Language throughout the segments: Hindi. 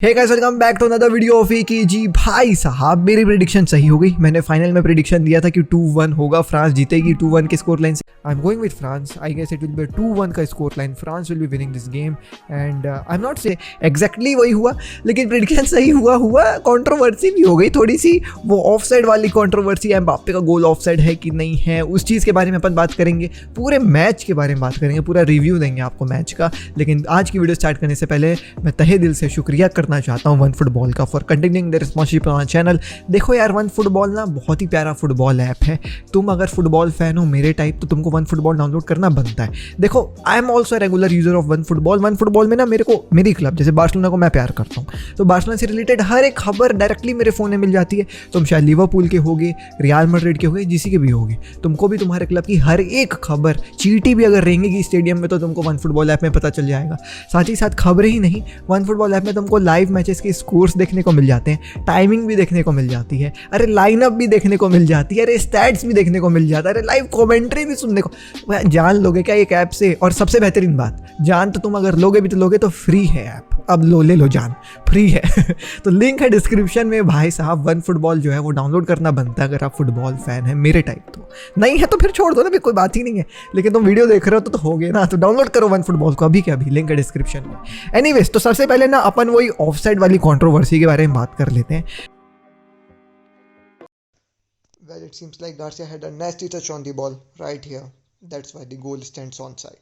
Hey guys, welcome back to another video of की जी। भाई साहब, मेरी प्रेडिक्शन सही हो गई। मैंने फाइनल में प्रेडिक्शन दिया था कि 2-1 होगा, फ्रांस जीतेगी 2-1 के स्कोर लाइन से। I am going with France. I guess it will be 2-1 का score line. France will be winning this game and I am not say exactly वही हुआ, लेकिन प्रेडिक्शन सही हुआ। कंट्रोवर्सी भी हो गई थोड़ी सी, वो ऑफ साइड वाली कंट्रोवर्सी। एम्बाप्पे का गोल ऑफ साइड है कि नहीं है, उस चीज़ के बारे में अपन बात करेंगे। पूरे मैच के बारे में बात करेंगे, पूरा रिव्यू देंगे आपको मैच का। लेकिन आज की वीडियो स्टार्ट करने से पहले मैं तहे दिल से शुक्रिया करना चाहता हूँ वन फुटबॉल का for continuing the responsibility on channel. देखो यार, वन फुटबॉल ना बहुत ही प्यारा फुटबॉल ऐप है। तुम अगर फुटबॉल फैन हो मेरे टाइप, तो तुमको वन फुटबॉल डाउनलोड करना बनता है। देखो, I am also regular user of one football. One football में ना मेरी क्लब जैसे बार्सिलोना को मैं प्यार करता हूँ, तो बार्सिलोना से रिलेटेड हर एक खबर डायरेक्टली मेरे फ़ोन में मिल जाती है। तुम शायद लिवरपूल के होगे, रियल मैड्रिड के होगे, जिसी के भी होगे, तुमको भी तुम्हारे क्लब की हर एक खबर, चीटी भी अगर रहेंगी स्टेडियम में, तो तुमको वन फुटबॉल ऐप में पता चल जाएगा। साथ ही साथ खबरें ही नहीं, वन फुटबॉल ऐप में तुमको लाइव मैचेस के स्कोर्स देखने को मिल जाते हैं, टाइमिंग भी देखने को मिल जाती है, अरे लाइनअप भी देखने को मिल जाती है, अरे स्टैट्स भी देखने को मिल जाता है, अरे लाइव कमेंट्री भी सुनने को। जान लोगे क्या एक ऐप से? और सबसे बेहतरीन बात, जान तो तुम अगर लोगे भी तो लोगे तो फ्री है ऐप। अब ले लो जान, फ्री है। तो लिंक है डिस्क्रिप्शन में। भाई साहब, वन फुटबॉल जो है वो डाउनलोड करना बनता है अगर आप फुटबॉल फैन है मेरे टाइप। तो नहीं है तो फिर छोड़ दो ना, भी कोई बात ही नहीं है। लेकिन तुम वीडियो देख रहे हो तो हो गए ना, तो डाउनलोड करो वन फुटबॉल को अभी के अभी, लिंक है डिस्क्रिप्शन में। एनीवेज, तो सबसे पहले ना अपन वही ऑफसाइड वाली कंट्रोवर्सी के बारे में बात कर लेते हैं। Well, it seems like Garcia had a nasty touch on the ball right here. That's why the goal stands onside.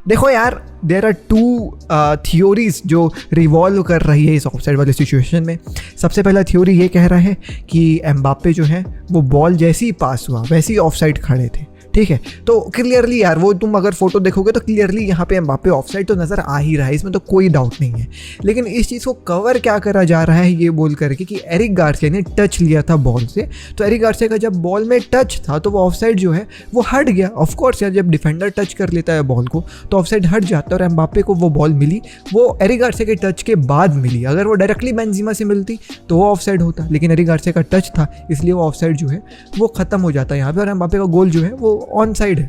देखो यार, देयर आर टू थियोरीज जो रिवॉल्व कर रही है इस ऑफसाइड वाली सिचुएशन में। सबसे पहला थ्योरी ये कह रहा है कि एम्बाप्पे जो है वो बॉल जैसे ही पास हुआ वैसे ही ऑफसाइड खड़े थे। ठीक है, तो क्लियरली यार, वो तुम अगर फोटो देखोगे तो क्लियरली यहाँ पे एम्बाप्पे ऑफसाइड तो नज़र आ ही रहा है, इसमें तो कोई डाउट नहीं है। लेकिन इस चीज़ को कवर क्या करा जा रहा है ये बोल करके कि एरिक गार्सिया ने टच लिया था बॉल से, तो एरिक गार्सिया का जब बॉल में टच था तो वो ऑफसाइड जो है वो हट गया। ऑफकोर्स यार, जब डिफेंडर टच कर लेता है बॉल को तो ऑफसाइड हट जाता है, और एम्बाप्पे को वो बॉल मिली वो एरिक गार्सिया के टच के बाद मिली। अगर वो डायरेक्टली बेंजीमा से मिलती तो वो ऑफसाइड होता, लेकिन एरिक गार्सिया का टच था, इसलिए वो ऑफसाइड जो है वो ख़त्म हो जाता है यहाँ पे, और एम्बाप्पे का गोल जो है वो ऑन साइड है।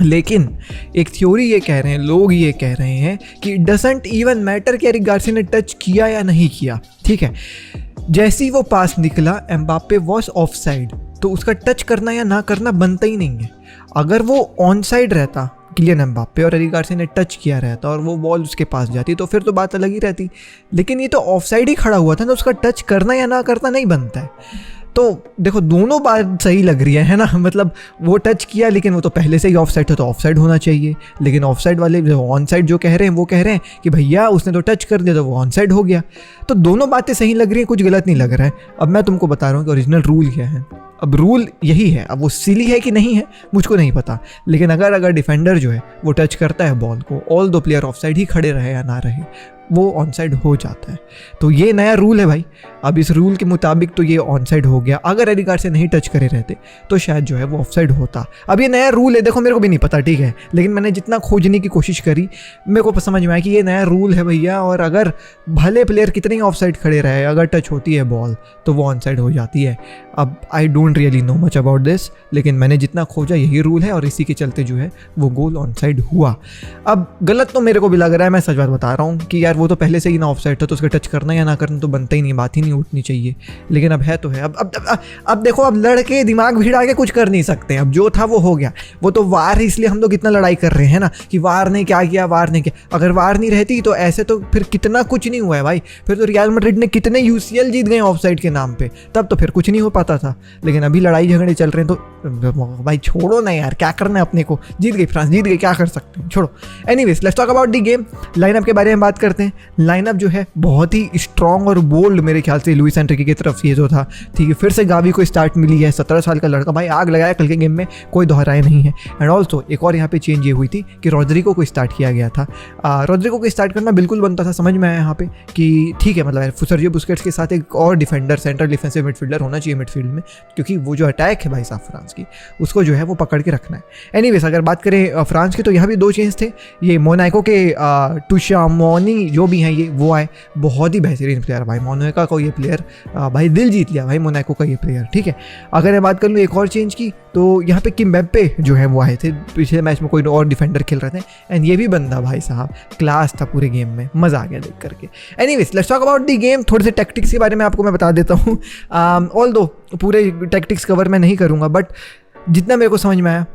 लेकिन एक थ्योरी ये कह रहे हैं, लोग ये कह रहे हैं कि डजंट इवन मैटर कि एरिक गार्सिया ने टच किया या नहीं किया। ठीक है, जैसे ही वो पास निकला एम्बाप्पे वॉज ऑफ साइड, तो उसका टच करना या ना करना बनता ही नहीं है। अगर वो ऑन साइड रहता किलियन एम्बाप्पे और एरिक गार्सिया ने टच किया रहता और वो बॉल उसके पास जाती तो फिर तो बात अलग ही रहती। लेकिन ये तो ऑफ साइड ही खड़ा हुआ था ना, उसका टच करना या ना करना नहीं बनता है। तो देखो, दोनों बात सही लग रही है ना। मतलब वो टच किया, लेकिन वो तो पहले से ही ऑफ साइड था, तो ऑफ साइड होना चाहिए। लेकिन ऑफ साइड वाले ऑन साइड जो कह रहे हैं वो कह रहे हैं कि भैया उसने तो टच कर दिया तो वो ऑन साइड हो गया। तो दोनों बातें सही लग रही हैं, कुछ गलत नहीं लग रहा है। अब मैं तुमको बता रहा हूँ कि ओरिजिनल रूल क्या है। अब रूल यही है, अब वो सिली है कि नहीं है मुझको नहीं पता, लेकिन अगर डिफेंडर जो है वो टच करता है बॉल को, ऑल दो प्लेयर ऑफ साइड ही खड़े रहे या ना रहे, वो ऑन साइड हो जाता है। तो ये नया रूल है भाई। अब इस रूल के मुताबिक तो ये ऑन साइड हो गया। अगर एरिक गार्सिया नहीं टच करे रहते तो शायद जो है वो ऑफ साइड होता। अब ये नया रूल है, देखो मेरे को भी नहीं पता, ठीक है, लेकिन मैंने जितना खोजने की कोशिश करी मेरे को समझ में आया कि ये नया रूल है भैया। और अगर भले प्लेयर कितने ही ऑफ साइड खड़े रहे, अगर टच होती है बॉल तो वो ऑन साइड हो जाती है। अब I don't really know much about this, लेकिन मैंने जितना खोजा यही रूल है, और इसी के चलते जो है वो गोल ऑन साइड हुआ। अब गलत तो मेरे को भी लग रहा है, मैं सच बात बता रहा हूँ कि यार वो तो पहले से ही ना ऑफ साइड था, तो उसका टच करना या ना करना तो बनता ही नहीं, बात ही नहीं उठनी चाहिए। लेकिन अब है तो है। अब देखो, अब लड़के दिमाग भिड़ा के कुछ कर नहीं सकते। अब जो था वो हो गया, वो तो वार है, इसलिए हम लोग इतना लड़ाई कर रहे हैं ना कि वार ने क्या किया, वार ने क्या। अगर वार नहीं रहती तो ऐसे तो फिर कितना कुछ नहीं हुआ है भाई। फिर तो रियल मैड्रिड ने कितने यूसीएल जीत गए ऑफ साइड के नाम पे, तब तो फिर कुछ नहीं हो पाता था। लेकिन अभी लड़ाई झगड़े चल रहे हैं तो भाई छोड़ो ना यार, क्या करना है अपने को। जीत गई फ्रांस, जीत गई, क्या कर सकते हैं, छोड़ो। Anyways, let's talk about the game. Lineup के बारे में बात करते हैं। लाइनअप जो है बहुत ही स्ट्रॉन्ग और बोल्ड मेरे ख्याल से लुइस एनरिके की तरफ से ये जो था। ठीक है, फिर से गावी को स्टार्ट मिली है। 17 साल का लड़का भाई आग लगाया कल के गेम में, कोई दोहराया नहीं है। एंड ऑल्सो एक और यहाँ पे चेंज ये हुई थी कि रोड्रिगो को स्टार्ट किया गया था। रोड्रिगो को स्टार्ट करना बिल्कुल बनता था, समझ में आया यहाँ पे कि ठीक है, मतलब सर्जियो बुस्केट्स के साथ एक और डिफेंडर, सेंट्रल डिफेंसिव मिडफील्डर होना चाहिए मिडफील्ड में, क्योंकि वो जो अटैक है भाई साहब फ्रांस की, उसको जो है वो पकड़ के रखना है। एनीवेज, अगर बात करें फ्रांस की, तो यहाँ भी दो चेंज थे। ये मोनाको के टुशामोनी जो भी हैं ये वो आए, बहुत ही बेहतरीन प्लेयर भाई। मोनाको का ये प्लेयर भाई दिल जीत लिया भाई, मोनाको का ये प्लेयर, ठीक है। अगर मैं बात कर लूँ एक और चेंज की, तो यहाँ पे किम्बेम्बे जो है वो आए थे, पिछले मैच में कोई और डिफेंडर खेल रहे थे, एंड ये भी बंदा भाई साहब क्लास था पूरे गेम में, मज़ा आ गया देख करके। Anyways let's talk about the game. थोड़े से टैक्टिक्स के बारे में आपको मैं बता देता हूँ, ऑल्दो पूरे टैक्टिक्स कवर मैं नहीं करूँगा, बट जितना मेरे को समझ में आया,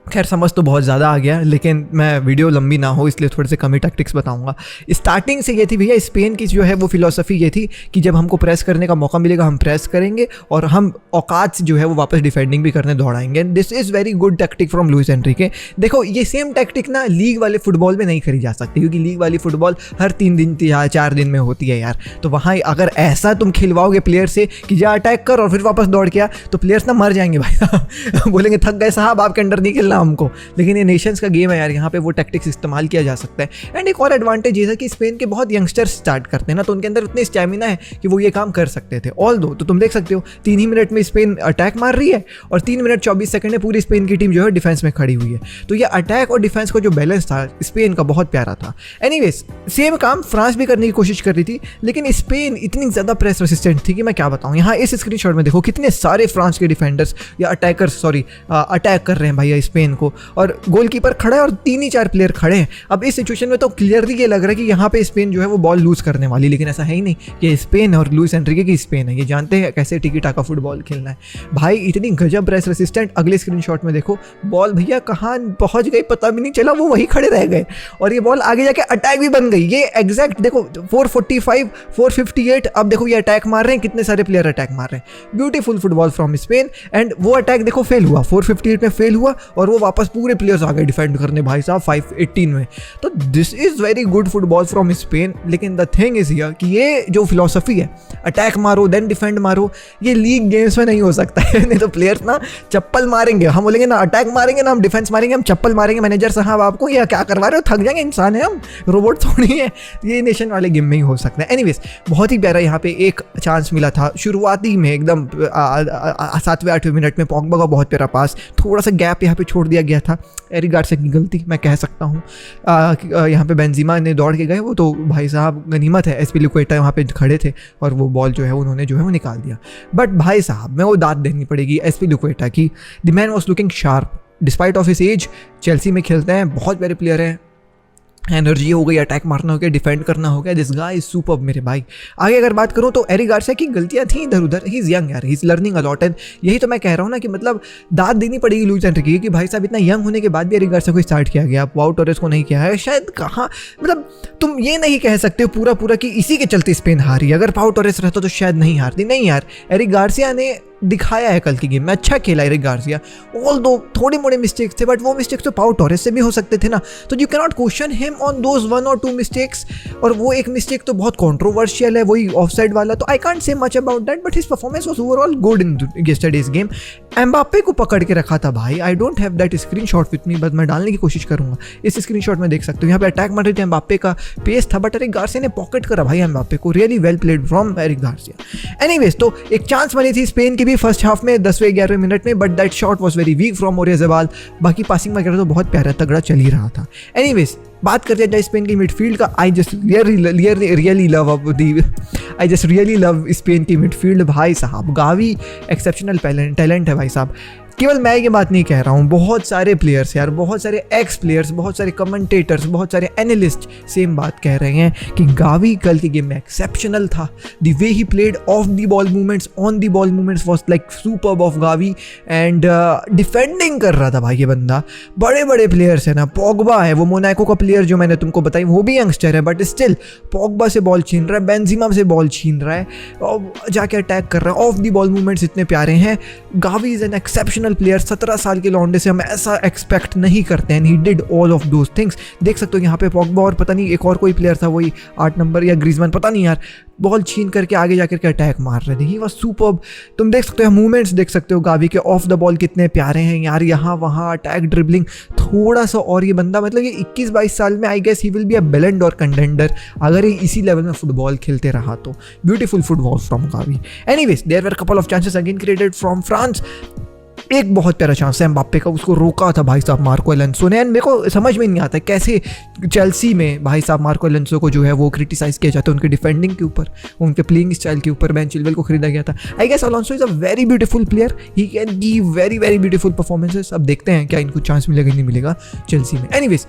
खैर समझ तो बहुत ज़्यादा आ गया, लेकिन मैं वीडियो लंबी ना हो इसलिए थोड़े से कम ही टैक्टिक्स बताऊंगा। स्टार्टिंग से ये थी भैया, स्पेन की जो है वो फिलॉसफी ये थी कि जब हमको प्रेस करने का मौका मिलेगा हम प्रेस करेंगे, और हम औकात से जो है वो वापस डिफेंडिंग भी करने दौड़ाएंगे। This is very good tactic from Luis Enrique. देखो ये सेम टैक्टिक ना लीग वाले फुटबॉल में नहीं करी जा सकती, क्योंकि लीग वाली फुटबॉल हर 3 दिन या 4 दिन में होती है यार। तो वहाँ अगर ऐसा तुम खिलवाओगे प्लेयर से कि जा अटैक कर और फिर वापस दौड़ के आ, तो प्लेयर्स ना मर जाएंगे भाई बोलेंगे थक गए साहब, आपके अंडर नहीं खेलना हमको। लेकिन ये नेशंस का गेम है यार, यहाँ पे वो टैक्टिक्स इस्तेमाल किया जा सकता है। एंड एक और एडवांटेज ये है कि स्पेन के बहुत यंगस्टर्स स्टार्ट करते हैं ना, तो उनके अंदर उतनी स्टैमिना है कि वो ये काम कर सकते थे। ऑल दो तो तुम देख सकते हो 3 ही मिनट में स्पेन अटैक मार रही है, और 3 मिनट 24 सेकंड में पूरी स्पेन की टीम जो है डिफेंस में खड़ी हुई है। तो ये अटैक और डिफेंस का जो बैलेंस था स्पेन का बहुत प्यारा था। एनीवेज सेम काम फ्रांस भी करने की कोशिश कर रही थी, लेकिन स्पेन इतनी ज़्यादा प्रेस रेसिस्टेंट थी कि मैं क्या बताऊँ। यहाँ इस स्क्रीनशॉट में देखो कितने सारे फ्रांस के डिफेंडर्स या अटैकर्स अटैक कर रहे हैं भैया स्पेन को, और गोलकीपर खड़ा है और 3 ही 4 प्लेयर खड़े हैं। अब इस सिचुएशन में तो क्लियरली ये लग रहा है कि यहाँ पे स्पेन जो है वो बॉल लूज करने वाली, लेकिन ऐसा है ही नहीं। ये स्पेन और लुइस एनरिके की स्पेन है, ये जानते हैं कैसे टिकी टाका फुटबॉल खेलना है भाई। इतनी गजब प्रेस रेसिस्टेंट। अगले स्क्रीनशॉट में देखो बॉल भैया कहाँ पहुंच गई पता भी नहीं चला, वो वही खड़े रह गए, और ये बॉल आगे जाके अटैक भी बन गई। ये एग्जैक्ट देखो 445 458, अब देखो ये अटैक मार रहे हैं, कितने सारे प्लेयर अटैक मार रहे हैं। Beautiful football from Spain. And वो अटैक देखो फेल हुआ, 458 में फेल हुआ, और वो वापस पूरे प्लेयर्स आ गए डिफेंड करने भाई साहब 518 में। तो this is very good football from Spain. लेकिन द थिंग इज हियर कि ये जो फिलॉसफी है अटैक मारो देन डिफेंड मारो, ये लीग गेम्स में नहीं हो सकता है। नहीं तो प्लेयर्स ना चप्पल मारेंगे, हम बोलेंगे ना अटैक मारेंगे ना हम डिफेंस मारेंगे, हम चप्पल मारेंगे। मैनेजर साहब आपको ये क्या करवा रहे हो, थक जाएंगे, इंसान है हम, रोबोट थोड़ी है। ये नेशन वाले गेम में ही हो सकता है। एनीवेज बहुत ही प्यारा यहाँ पे एक चांस मिला था शुरुआती में एकदम 7वें 8वें मिनट में, पॉग्बा का बहुत प्यारा पास, थोड़ा सा गैप यहाँ पे छोड़ दिया गया था, एरिक गार्सिया की गलती मैं कह सकता हूँ। यहाँ पे बेंजीमा ने दौड़ के गए, वो तो भाई साहब गनीमत है, एस्पिलिक्वेटा वहाँ पे खड़े थे और वो बॉल जो है उन्होंने जो है वो निकाल दिया। बट भाई साहब मैं वो दाद देनी पड़ेगी एस्पिलिक्वेटा की, the man was looking sharp despite of his age. Chelsea में खेलते हैं, बहुत प्यारे प्लेयर हैं, एनर्जी हो गई, अटैक मारना हो गया, डिफेंड करना हो गया, दिस गाय इज सुपर्ब मेरे भाई। आगे अगर बात करूं तो एरिक गार्सिया की गलतियां थी इधर उधर, ही इज यंग यार, he is learning a lot. And यही तो मैं कह रहा हूं ना कि मतलब दाद देनी पड़ेगी लुइस एनरिके कि भाई साहब इतना यंग होने के बाद भी एरिक गार्सिया को स्टार्ट किया गया, पाउ टोरेस को नहीं किया है। शायद कहाँ मतलब तुम ये नहीं कह सकते हो पूरा पूरा कि इसी के चलते स्पेन हारी, अगर पाउ टोरेस रहता तो शायद नहीं हारती। नहीं यार, एरिक गार्सिया ने दिखाया है कल की गेम में, अच्छा खेला एरिक गार्सिया। ऑल दो थोड़े मोड़े मिस्टेक्स थे, बट वो मिस्टेक्स तो पाउ टोरेस से भी हो सकते थे ना, तो you can not question him on those 1 or 2 mistakes. और वो एक मिस्टेक तो बहुत कंट्रोवर्शियल है, वही ऑफसाइड वाला, तो I can't say much about that, but his performance was overall good in yesterday's game. Mbappe को पकड़ के रखा था भाई, I don't have that screenshot with me, but मैं डालने की कोशिश करूंगा। इस स्क्रीनशॉट में देख सकते हो यहाँ पे अटैक मार रहे थे, एम्बाप्पे का पेस था, बट एरिक गार्सिया ने पॉकेट करा भाई एम्बाप्पे को, really well played from Eric Garcia. Anyways तो एक चांस बनी थी स्पेन की भी फर्स्ट हाफ में 10वें 11वें मिनट में, but that shot was very weak from Oyarzabal. बाकी पासिंग वगैरह तो बहुत प्यारा तगड़ा चल ही रहा था। एनीवेज बात करते हैं स्पेन की मिडफील्ड का। I just really love Spain की मिडफील्ड भाई साहब। गावी एक्सेप्शनल टैलेंट है भाई साहब। केवल मैं ये बात नहीं कह रहा हूँ, बहुत सारे प्लेयर्स यार, बहुत सारे एक्स प्लेयर्स, बहुत सारे कमेंटेटर्स, बहुत सारे एनालिस्ट सेम बात कह रहे हैं कि गावी कल की गेम में एक्सेप्शनल था। The way he played of the ball movements, on the ball movements was like superb of Gavi. And defending कर रहा था भाई ये बंदा। बड़े बड़े प्लेयर्स है ना, पॉग्बा है वो मोनाको का प्लेयर जो मैंने तुमको बताई, वो भी यंगस्टर है, बट स्टिल पॉग्बा से बॉल छीन रहा है, बेंजीमा से बॉल छीन रहा है और जाके अटैक कर रहा है। ऑफ द बॉल मूवमेंट्स इतने प्यारे हैं। Gavi is an exceptional player. 17 साल के लौंडे से हम ऐसा एक्सपेक्ट नहीं करते हैं। He did all of those things. देख सकते हो यहाँ पे पॉग्बा और पता नहीं एक और कोई प्लेयर था, वही 8 नंबर या ग्रीजमैन, पता नहीं यार, बॉल छीन करके आगे जाकर के अटैक मार रहे थे। He was superb. तुम देख सकते हो मूवमेंट्स, देख सकते हो गावी के ऑफ द बॉल कितने प्यारे हैं यार, यहाँ वहाँ अटैक, ड्रिबलिंग थोड़ा सा। और ये बंदा मतलब ये 21-22 साल में I guess he will be a Ballon d'Or contender अगर ये इसी लेवल में फुटबॉल खेलते रहा तो। Beautiful football from Gavi. Anyways there were couple of chances again created from France. एक बहुत प्यारा चांस है एम्बाप्पे का, उसको रोका था भाई साहब मार्को एलोंसो ने। एंड मेरे को समझ में नहीं आता कैसे चेल्सी में भाई साहब मार्को एलोंसो को जो है वो क्रिटिसाइज़ किया जाता है उनके डिफेंडिंग के ऊपर, उनके प्लेइंग स्टाइल के ऊपर। बेन चिलवेल को खरीदा गया था। I guess Alonso is a very beautiful player, he can give very very beautiful performances. अब देखते हैं क्या इनको चांस मिलेगा नहीं मिलेगा चेल्सी में। एनीवेज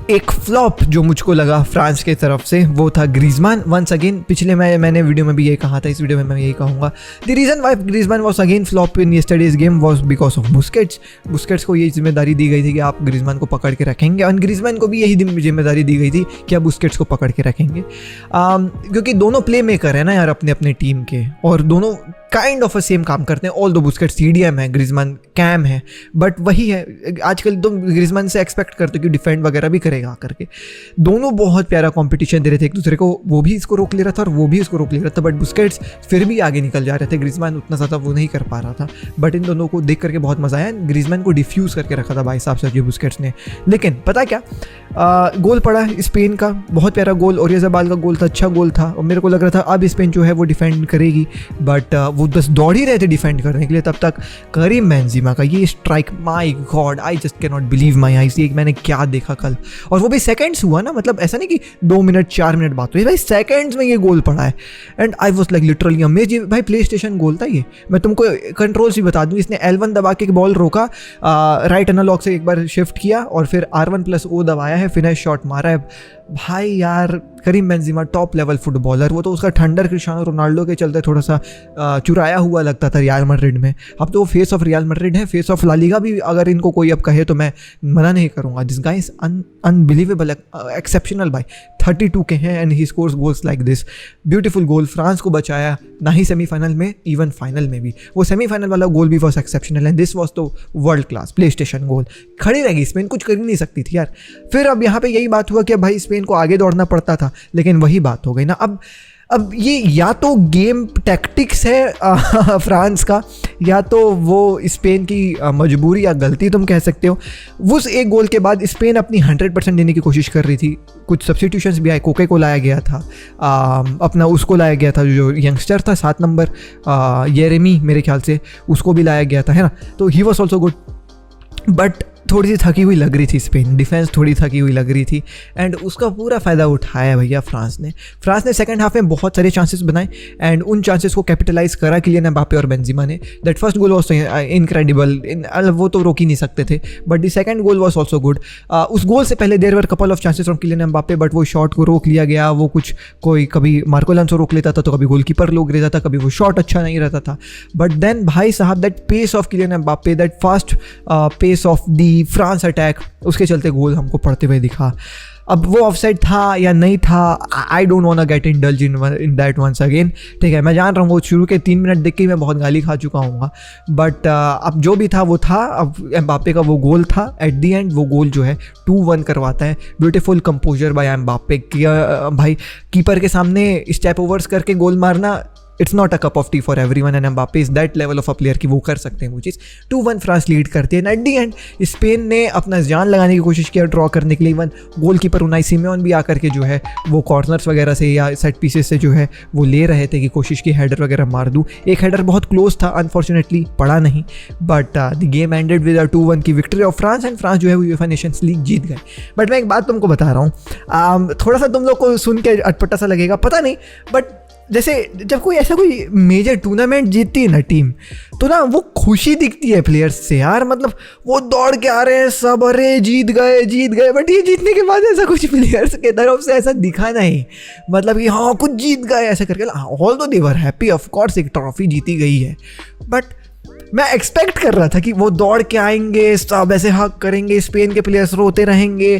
एक फ्लॉप जो मुझको लगा फ्रांस के तरफ से वो था ग्रीजमान। वंस अगेन पिछले मैंने वीडियो में भी ये कहा था, इस वीडियो में मैं यही कहूँगा। The reason why ग्रीजमान was again flop in yesterday's game was because of Busquets को ये जिम्मेदारी दी गई थी कि आप ग्रीजमान को पकड़ के रखेंगे, और ग्रीजमान को भी यही जिम्मेदारी दी गई थी कि आप बुस्केट्स को पकड़ के रखेंगे, क्योंकि दोनों प्ले मेकर है ना यार अपने अपने टीम के, और दोनों काइंड ऑफ अ सेम काम करते हैं। ऑल दो बुस्केट्स CDM है, ग्रीजमान कैम है, बट वही है आजकल तो ग्रीजमान से एक्सपेक्ट करते हो कि डिफेंड वगैरह भी करेगा करके। दोनों बहुत प्यारा कंपटीशन दे रहे थे एक दूसरे को, वो भी इसको रोक ले रहा था और वो भी इसको रोक ले रहा था, बट बुस्केट्स फिर भी आगे निकल जा रहे थे। ग्रीजमान उतना ज़्यादा वो नहीं कर पा रहा था, बट इन दोनों को देख करके बहुत मज़ा आया। ग्रीजमान को डिफ्यूज़ करके रखा था भाई साहब सर्जियो बुस्केट्स ने। लेकिन पता क्या, गोल पड़ा स्पेन का, बहुत प्यारा गोल, ओरियाज़ाबाल का गोल था, अच्छा गोल था, और मेरे को लग रहा था अब स्पेन जो है वो डिफेंड करेगी, बट वो बस दौड़ ही रहे थे डिफेंड करने के लिए। तब तक करीम बेंजेमा का ये strike, my God, I just can not believe my eyes, ये मैंने क्या देखा कल। और वो भी सेकंड्स हुआ ना, मतलब ऐसा नहीं कि 2 मिनट 4 मिनट बात हुई, भाई सेकंड्स में ये गोल पड़ा है। And I was like literally amaze, भाई प्ले स्टेशन गोल था ये। मैं तुमको कंट्रोल्स भी बता दूँ, इसने L1 दबा के बॉल रोका, राइट एनालॉग से एक बार शिफ्ट किया और फिर R1+O दबाया है, फिनिश शॉट मारा है। भाई यार Karim Benzema top level footballer, वो तो उसका ठंडर क्रिस्टियानो रोनाल्डो के चलते थोड़ा सा चुराया हुआ लगता था रियल मैड्रिड में। अब तो वो फेस ऑफ रियल मैड्रिड है, फेस ऑफ ला लीगा भी अगर इनको कोई अब कहे तो मैं मना नहीं करूँगा। This guy is unbelievable, exceptional भाई। 32 के हैं and he scores goals like this. Beautiful goal, France को बचाया ना ही सेमीफाइनल में, इवन फाइनल में भी। वो सेमीफाइनल वाला गोल भी was exceptional and this was तो वर्ल्ड क्लास प्ले स्टेशन गोल। खड़ी रहेगी स्पेन, कुछ कर ही नहीं सकती थी यार। फिर अब यहाँ पे यही बात हुआ कि भाई स्पेन को आगे दौड़ना पड़ता था, लेकिन वही बात हो गई ना। अब ये या तो गेम टैक्टिक्स है फ्रांस का, या तो वो स्पेन की मजबूरी या गलती तुम कह सकते हो। उस एक गोल के बाद स्पेन अपनी 100% देने की कोशिश कर रही थी। कुछ सब्स्टिट्यूशंस भी आए, कोके को लाया गया था, अपना उसको लाया गया था जो यंगस्टर था 7 नंबर येरेमी मेरे ख्याल से, उसको भी लाया गया था, है ना। तो he was also good, but थोड़ी सी थकी हुई लग रही थी स्पेन, डिफेंस थोड़ी थकी हुई लग रही थी, एंड उसका पूरा फ़ायदा उठाया भैया फ्रांस ने सेकंड हाफ में बहुत सारे चांसेस बनाए एंड उन चांसेस को कैपिटलाइज करा किलियन एम्बाप्पे और बेंजेमा ने। That first goal was incredible, वो तो रोक ही नहीं सकते थे, but the second goal was also good. उस गोल से पहले there were couple of chances from Kylian Mbappe, but वो शॉट को रोक लिया गया। वो कुछ कोई कभी मार्को एलोंसो रोक लेता था तो कभी गोलकीपर रोक लेता था, कभी वो शॉट अच्छा नहीं रहता था। बट देन भाई साहब that pace of Kylian Mbappe, that fast pace of the France attack, उसके चलते गोल हमको पड़ते हुए दिखा। अब वो ऑफसाइड था या नहीं था, I don't want to get indulge in that once again. ठीक है, मैं जान रहा हूँ वो शुरू के 3 मिनट देख के मैं बहुत गाली खा चुका हूँ, बट अब जो भी था वो था। अब एम्बाप्पे का वो गोल था, एट दी एंड वो गोल जो है 2-1 करवाता है। Beautiful composure by Mbappe. भाई कीपर के सामने स्टेप ओवर्स करके गोल मारना, it's not a cup of tea for everyone and Mbappe is that level of a player कि वो कर सकते हैं वो चीज़। 2-1 फ्रांस लीड करती है। एट दी एंड स्पेन ने अपना जान लगाने की कोशिश किया ड्रॉ करने के लिए। इवन गोलकीपर उनाई सिमेओन भी आकर के जो है वो कॉर्नर्स वगैरह से या सेट पीसेस से जो है वो ले रहे थे कि कोशिश की हेडर वगैरह मार दूँ। एक हेडर बहुत क्लोज था, अनफॉर्चुनेटली पड़ा नहीं, but the game ended with 2-1 की victory of France and France जो है वो यूएफए नेशंस लीग जीत गए। बट मैं एक बात तुमको बता रहा हूँ, थोड़ा सा तुम लोग को सुन के अटपटा सा लगेगा, पता नहीं, बट जैसे जब कोई मेजर टूर्नामेंट जीतती है ना टीम, तो ना वो खुशी दिखती है प्लेयर्स से यार। मतलब वो दौड़ के आ रहे हैं सब, अरे जीत गए, बट ये जीतने के बाद ऐसा कुछ प्लेयर्स के तरफ से ऐसा दिखा नहीं, मतलब कि हाँ कुछ जीत गए ऐसा करके। ऑल दो दे वर हैप्पी, ऑफ कोर्स एक ट्रॉफी जीती गई है, बट मैं एक्सपेक्ट कर रहा था कि वो दौड़ के आएंगे, सब ऐसे हक करेंगे, स्पेन के प्लेयर्स रोते रहेंगे।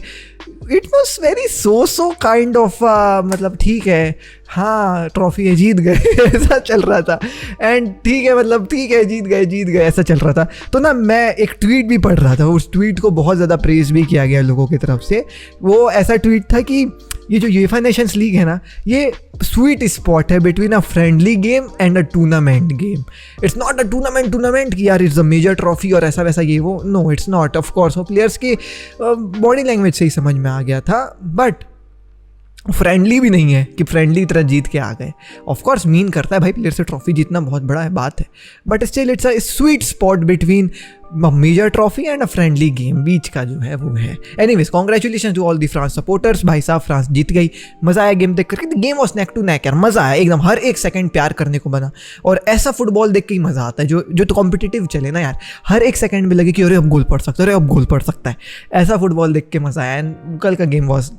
It was very so kind of, मतलब ठीक है, हाँ ट्रॉफी है, जीत गए ऐसा चल रहा था। एंड ठीक है, मतलब ठीक है, जीत गए ऐसा चल रहा था। तो ना मैं एक ट्वीट भी पढ़ रहा था, उस ट्वीट को बहुत ज़्यादा प्रेज भी किया गया लोगों की तरफ से। वो ऐसा ट्वीट था कि ये जो यूएफए नेशंस लीग है ना, ये स्वीट स्पॉट है between a friendly game and a tournament game. It's not a tournament कि यार इट्स अ मेजर ट्रॉफी और ऐसा वैसा ये वो, no it's not. Of course वो प्लेयर्स की बॉडी लैंग्वेज से ही समझ में आ गया था, बट फ्रेंडली भी नहीं है कि फ्रेंडली तरह जीत के आ गए। ऑफ कोर्स मीन करता है भाई, प्लेयर से ट्रॉफी जीतना बहुत बड़ा है बात है, but still it's a sweet spot between major trophy and a friendly game, बीच का जो है वो है। Anyways congratulation to all the France supporters. भाई साहब फ्रांस जीत गई, मजा आया गेम देख करके, game was neck to neck यार, मजा आया एकदम, हर एक सेकंड प्यार करने को बना। और ऐसा फुटबॉल देख के ही मजा आता है जो तो कॉम्पिटिटिव चले ना यार, हर एक सेकंड में लगे कि अरे अब गोल पड़ सकता है, अरे अब गोल पड़ सकता है, ऐसा फुटबॉल देख के मजा आया। एंड कल का game was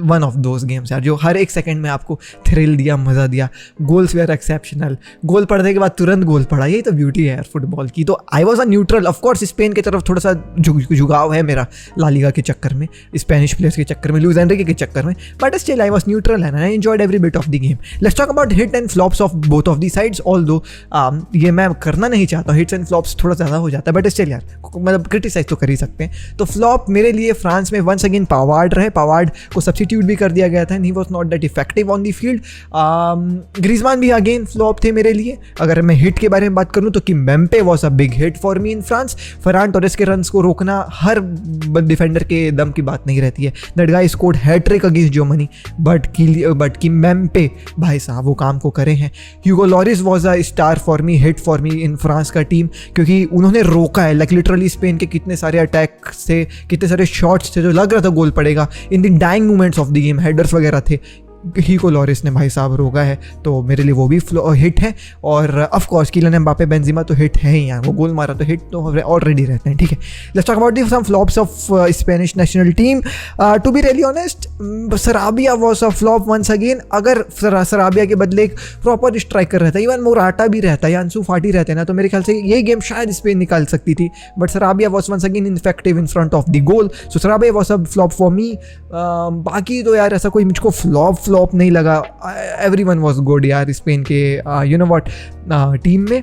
one of those games यार, जो हर एक सेकंड में आपको थ्रिल दिया, मजा दिया। गोल्स वेयर एक्सेप्शनल, गोल पड़ने के बाद तुरंत गोल पड़ा, यही तो ब्यूटी है यार फुटबॉल की। तो I was a neutral, of course Spain की तरफ थोड़ा सा झुकाव है मेरा ला लीगा के चक्कर में, स्पेनिश प्लेयर्स के चक्कर में, लुइस एनरिके के चक्कर में, but still I was neutral and I enjoyed every bit of the game. Let's talk about hit and flops of both of the sides, although ये मैं करना नहीं चाहता, हिट्स एंड फ्लॉप्स थोड़ा ज़्यादा हो जाता है, बट स्टिल यार मतलब क्रिटिसाइज तो कर ही सकते हैं। तो फ्लॉप मेरे लिए फ्रांस में वंस अगेन पावार्ड रहे, पावार्ड को सब्स्टिट्यूट भी कर दिया गया था, he was not that effective on the field. ग्रीजमान भी अगेन फ्लॉप थे मेरे लिए। अगर मैं हिट के बारे में बात करूँ तो Kimpembe was a big hit for me in France. Ferran Torres के रन्स को रोकना हर डिफेंडर के दम की बात नहीं रहती है। That guy scored hattrick against Germany, but Kimpembe भाई साहब वो काम को करे हैं। Hugo Lloris was a star for me, hit for me in France का टीम, क्योंकि उन्होंने रोका है लाइक लिटरली स्पेन के कितने सारे अटैक से, कितने सारे शॉट्स थे जो लग रहा था गोल पड़ेगा, in the dying moments of the game headers वगैरह थे, ह्यूगो लॉरिस ने भाई साहब रोका है, तो मेरे लिए वो भी हिट है। और of course Kylian Mbappe Benzema तो हिट है ही यार, वो गोल मारा तो हिट तो ऑलरेडी रहते हैं, ठीक है। Let's talk about the some flops of Spanish national team. To be really honest, Sarabia was a flop once again. अगर सराबिया के बदले एक प्रॉपर स्ट्राइकर रहता, इवन मोराटा भी रहता या अंसू फाटी रहते ना, तो मेरे ख्याल से ये गेम शायद स्पेन निकाल सकती थी, but Sarabia was once again ineffective in front of the goal, so Sarabia was a flop for me. बाकी तो यार ऐसा कोई मुझको फ्लॉप नहीं लगा, एवरीवन वाज गुड यार स्पेन के यू नो व्हाट टीम में।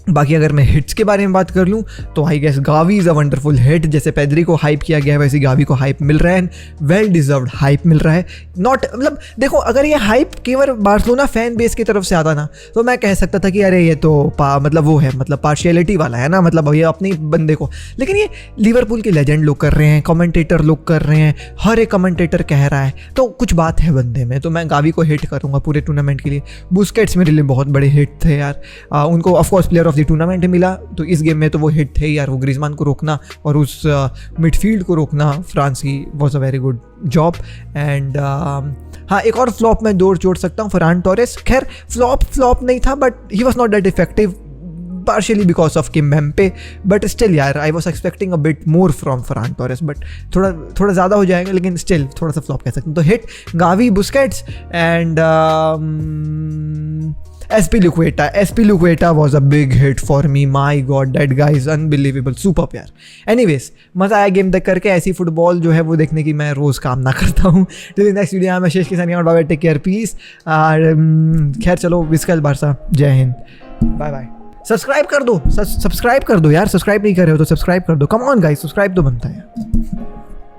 बाकी अगर मैं हिट्स के बारे में बात कर लूँ तो I guess Gavi is a wonderful hit. जैसे पेद्री को हाइप किया गया है वैसे गावी को हाइप मिल रहा है, वेल डिजर्व्ड हाइप मिल रहा है। नॉट मतलब देखो, अगर ये हाइप केवल बार्सिलोना फैन बेस की तरफ से आता ना तो मैं कह सकता था कि अरे ये तो मतलब वो है, मतलब पार्शियलिटी वाला है ना, मतलब ये अपने बंदे को, लेकिन ये लिवरपूल के लेजेंड लोग कर रहे हैं, कमेंटेटर लोग कर रहे हैं, हर एक कमेंटेटर कह रहा है, तो कुछ बात है बंदे में, तो मैं गावी को हिट करूँगा पूरे टूर्नामेंट के लिए। बुस्केट्स मेरे लिए बहुत बड़े हिट थे यार, उनको of course player of the tournament मिला, तो इस गेम में तो वो हिट थे यार। वो ग्रीजमान को रोकना और उस मिडफील्ड को रोकना फ्रांस की was a very good job. And हाँ, एक और फ्लॉप मैं जोड़ सकता हूँ, फरहान टोरेस। खैर फ्लॉप नहीं था, but he was not that effective partially because of Kimpembe, but still यार I was expecting a bit more from Ferran Torres, but थोड़ा ज़्यादा हो जाएगा, लेकिन still थोड़ा सा flop कह सकते हैं। तो hit Gavi, Busquets and Azpilicueta was a big hit for me. My God, that guy is unbelievable, superb यार। Anyways, मज़ा आया गेम देख करके, ऐसी फुटबॉल जो है वो देखने की मैं रोज़ कामना करता हूँ। टिल नेक्स्ट वीडियो में शेष के साथ बाय, टेक केयर, पीस। खैर चलो, विस्कल बारसा, जय हिंद, बाय बाय। सब्सक्राइब कर दो यार, सब्सक्राइब नहीं कर रहे हो तो सब्सक्राइब कर दो, कम ऑन गाइस, सब्सक्राइब तो बनता है।